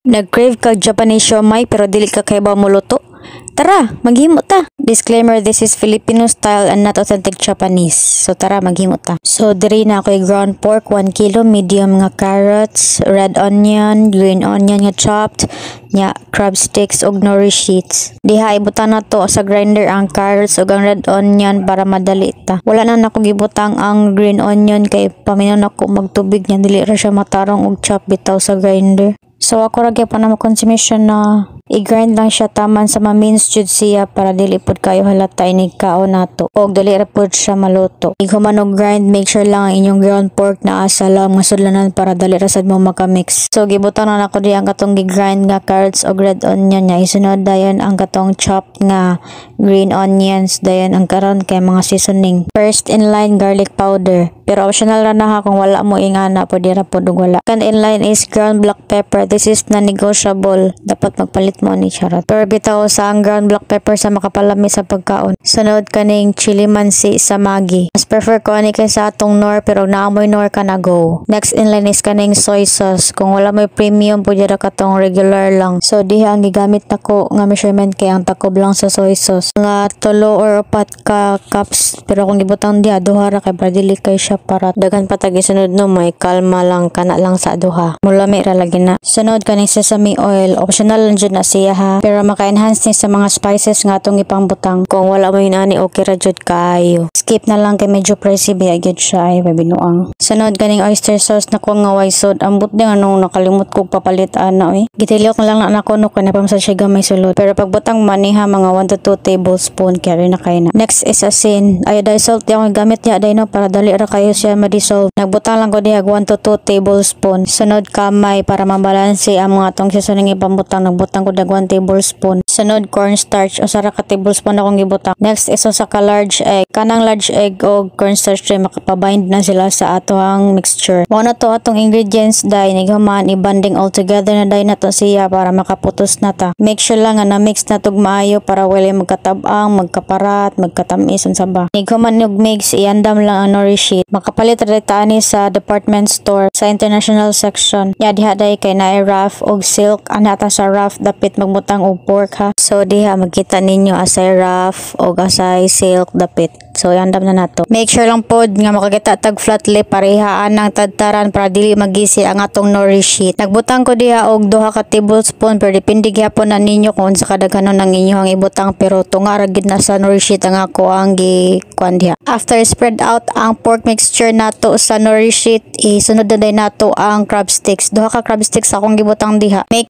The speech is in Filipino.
Nag-crave kag Japanese siomai pero dili ka kay ba muluto? Tara, maghimo ta. Disclaimer, this is Filipino style and not authentic Japanese. So tara, maghimo ta. So diri na ako ground pork 1 kilo, medium nga carrots, red onion, green onion nga chopped, nya crab sticks ug nori sheets. Diha ibutan na to sa grinder ang carrots ug ang red onion para madali ta. Wala na nako gibutang ang green onion kay paminon ako magtubig nya dili ra siya matarong og chop bitaw sa grinder. So ako ra gyud pa na consumption na i-grind lang siya taman sa ma-mince jud siya para dili pud kayo halata ini kaon nato og dili ra pud siya maluto. Iguman og grind, make sure lang ang inyong ground pork na asa lang masudlanan para dali ra sad mo makamix. So gibutan na nako di ang katong gi-grind nga carrots og red onion nya isunod dayon ang katong chopped nga green onions, dayon ang karon kay mga seasoning. First in line garlic powder, pero optional ra na ha kung wala mo ingana pwede ra pud og wala. Second in line is ground black pepper. This is non-negotiable. Dapat magpalit mo ni charot. Pero bitaw sa ang ground black pepper sa makapalami sa pagkaon. Sunod kaning chili mansi sa Maggi. Mas prefer ko ani kay sa atong nor pero naamoy nor ka na go. Next in line is kaning soy sauce. Kung wala may premium pwede ra katong regular lang. So diha ang gigamit nako nga measurement kay ang takob lang sa soy sauce. Nga 3 or 4 ka cups pero kung gibutang diha duha ra kay para dili kay siya para dagan pa tag isunod no may kalma lang kana lang sa duha. Mulami ra lagi na. Sunod kaning sesame oil. Optional lang jud na siya ha. Pero maka-enhance ni sa mga spices nga atong ipangbutang. Kung wala mo inani okay ra jud kaayo. Skip na lang kay medyo pricey biya gyud siya ay binuang. Sunod kaning oyster sauce na ko nga white sod. Ambot din anong nakalimot ko papalit ana oy. Gitiliok lang na ko no kana pa sa siya gamay sulod. Pero pagbutang maniha mga 1 to 2 tablespoon kaya na kay na. Next is asin. Iodized salt yung gamit niya day no para dali ra kayo siya ma-dissolve. Nagbutang lang ko diha 1 to 2 tablespoon. Sunod kamay para mabalanse ang mga tong seasoning ipambutang. Nagbutang ko dag 1 tablespoon. Sunod cornstarch o sara ka tablespoon akong gibutang. Next is sa ka large egg. Kanang large egg o cornstarch ay makapabind na sila sa atoang mixture. Mao na to atong ingredients day nighuman i-banding all together na day na to siya para makaputos na ta. Make sure lang nga na mix na tog maayo para wala magkatabang, magkaparat, magkatamis unsa ba. Nighuman og mix iandam lang ang nori sheet. Makapalit ra ta ani sa department store sa international section. Ya diha day kay naay rough og silk anata sa rough dapit magbutang og pork ha. So diha magkita ninyo asay rough og asay silk dapit. So iandam na nato. Make sure lang pod nga makakita tag flat lip parehaan ang tadtaran para dili magisi ang atong nori sheet. Nagbutang ko diha og 2 ka tablespoon pero depende gyapon na ninyo kung sa kadaghanon ng inyong ibutang pero tunga ra gid na sa nori sheet ang ako ang gikuan diha. After spread out ang pork mixture nato sa nori sheet, isunod na nato ang crab sticks. 2 ka crab sticks akong gibutang diha. Make